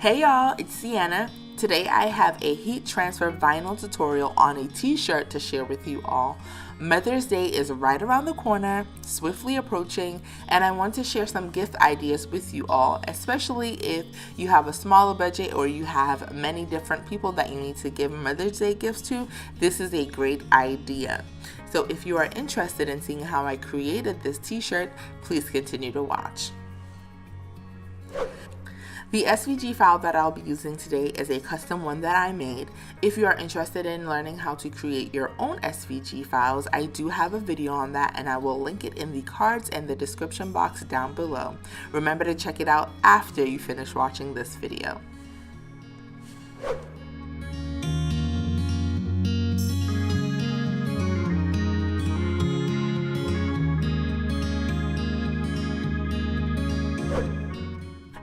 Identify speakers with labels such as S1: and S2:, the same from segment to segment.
S1: Hey y'all, it's Sienna. Today I have a heat transfer vinyl tutorial on a t-shirt to share with you all. Mother's Day is right around the corner, swiftly approaching, and I want to share some gift ideas with you all, especially if you have a smaller budget or you have many different people that you need to give Mother's Day gifts to. This is a great idea. So if you are interested in seeing how I created this t-shirt, please continue to watch. The SVG file that I'll be using today is a custom one that I made. If you are interested in learning how to create your own SVG files, I do have a video on that and I will link it in the cards and the description box down below. Remember to check it out after you finish watching this video.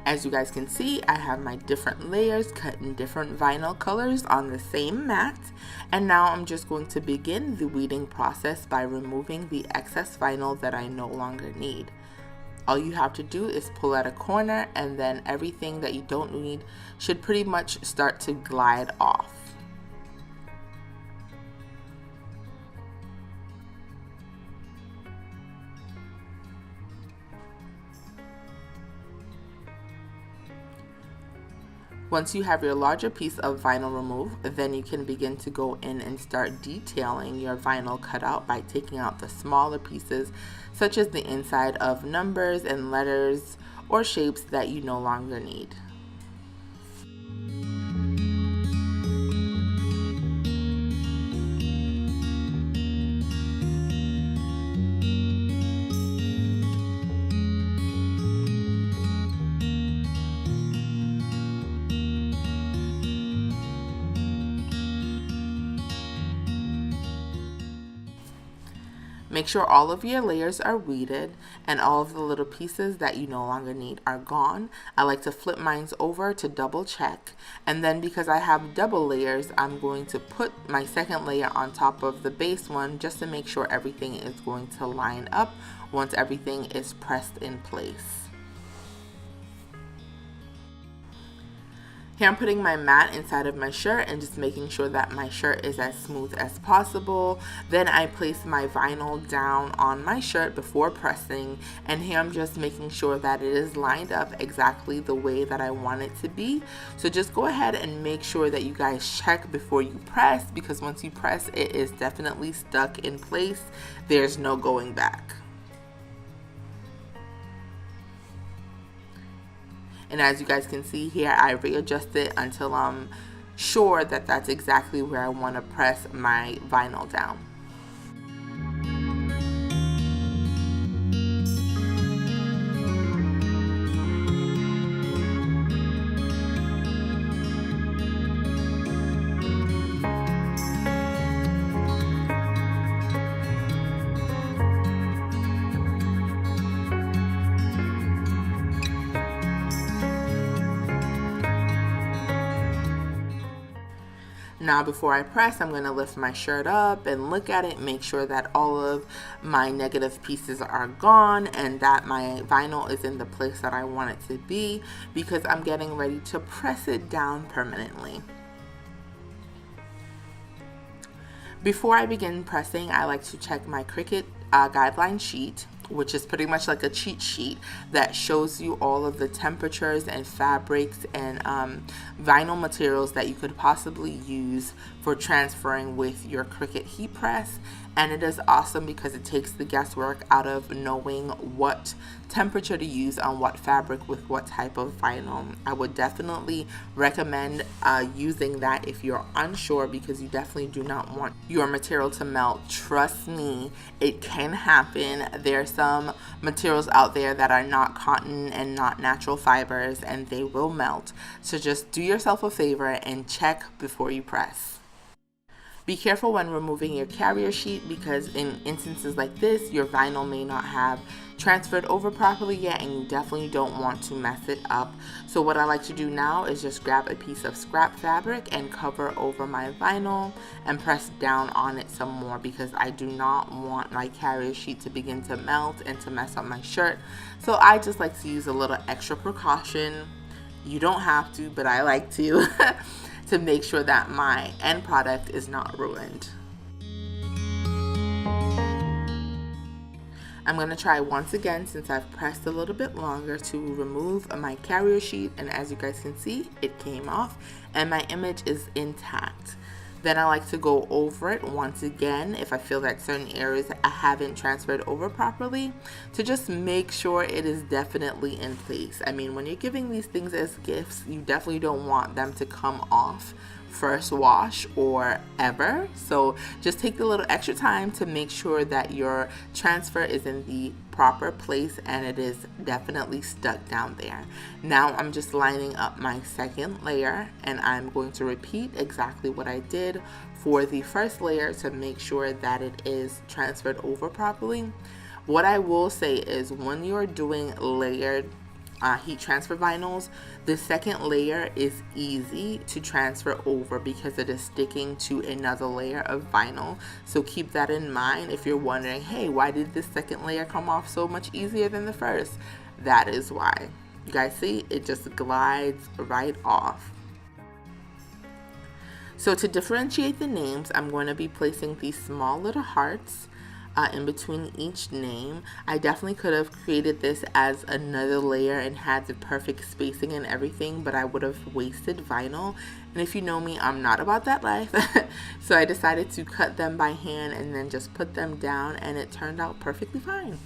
S1: As you guys can see, I have my different layers cut in different vinyl colors on the same mat, and now I'm just going to begin the weeding process by removing the excess vinyl that I no longer need. All you have to do is pull at a corner, and then everything that you don't need should pretty much start to glide off. Once you have your larger piece of vinyl removed, then you can begin to go in and start detailing your vinyl cutout by taking out the smaller pieces, such as the inside of numbers and letters or shapes that you no longer need. Make sure all of your layers are weeded and all of the little pieces that you no longer need are gone. I like to flip mine over to double check, and then because I have double layers, I'm going to put my second layer on top of the base one just to make sure everything is going to line up once everything is pressed in place. Here I'm putting my mat inside of my shirt and just making sure that my shirt is as smooth as possible. Then I place my vinyl down on my shirt before pressing, and here I'm just making sure that it is lined up exactly the way that I want it to be. So just go ahead and make sure that you guys check before you press, because once you press, it is definitely stuck in place. There's no going back. And as you guys can see here, I readjust it until I'm sure that that's exactly where I want to press my vinyl down. Now before I press, I'm going to lift my shirt up and look at it, make sure that all of my negative pieces are gone and that my vinyl is in the place that I want it to be, because I'm getting ready to press it down permanently. Before I begin pressing, I like to check my Cricut guideline sheet, which is pretty much like a cheat sheet that shows you all of the temperatures and fabrics and vinyl materials that you could possibly use for transferring with your Cricut heat press. And it is awesome because it takes the guesswork out of knowing what temperature to use on what fabric with what type of vinyl. I would definitely recommend using that if you're unsure, because you definitely do not want your material to melt. Trust me, it can happen. There's some materials out there that are not cotton and not natural fibers, and they will melt. So just do yourself a favor and check before you press. Be careful when removing your carrier sheet, because in instances like this, your vinyl may not have transferred over properly yet, and you definitely don't want to mess it up. So what I like to do now is just grab a piece of scrap fabric and cover over my vinyl and press down on it some more, because I do not want my carrier sheet to begin to melt and to mess up my shirt. So I just like to use a little extra precaution You don't have to, but I like to, to make sure that my end product is not ruined. I'm going to try once again, since I've pressed a little bit longer, to remove my carrier sheet, and as you guys can see, it came off and my image is intact. Then I like to go over it once again if I feel that certain areas I haven't transferred over properly, to just make sure it is definitely in place. I mean, when you're giving these things as gifts, you definitely don't want them to come off first wash or ever. So just take a little extra time to make sure that your transfer is in the proper place and it is definitely stuck down there. Now I'm just lining up my second layer, and I'm going to repeat exactly what I did for the first layer to make sure that it is transferred over properly. What I will say is, when you're doing layered heat transfer vinyls, the second layer is easy to transfer over because it is sticking to another layer of vinyl. So keep that in mind if you're wondering, hey, why did this second layer come off so much easier than the first? That is why. You guys see, it just glides right off. So to differentiate the names, I'm going to be placing these small little hearts in between each name. I definitely could have created this as another layer and had the perfect spacing and everything, but I would have wasted vinyl, and if you know me, I'm not about that life. So I decided to cut them by hand and then just put them down, and it turned out perfectly fine.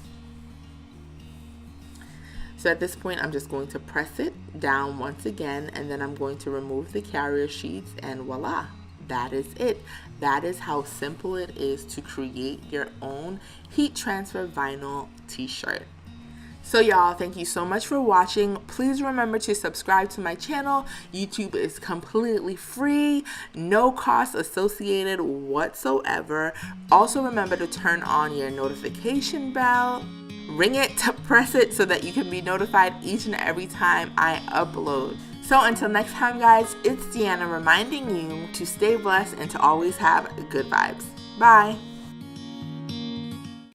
S1: So at this point, I'm just going to press it down once again, and then I'm going to remove the carrier sheets, and voila, that is it. That is how simple it is to create your own heat transfer vinyl t-shirt. So y'all, thank you so much for watching. Please remember to subscribe to my channel. YouTube is completely free, no cost associated whatsoever. Also remember to turn on your notification bell. Ring it to press it so that you can be notified each and every time I upload. So until next time, guys, it's Deanna reminding you to stay blessed and to always have good vibes. Bye.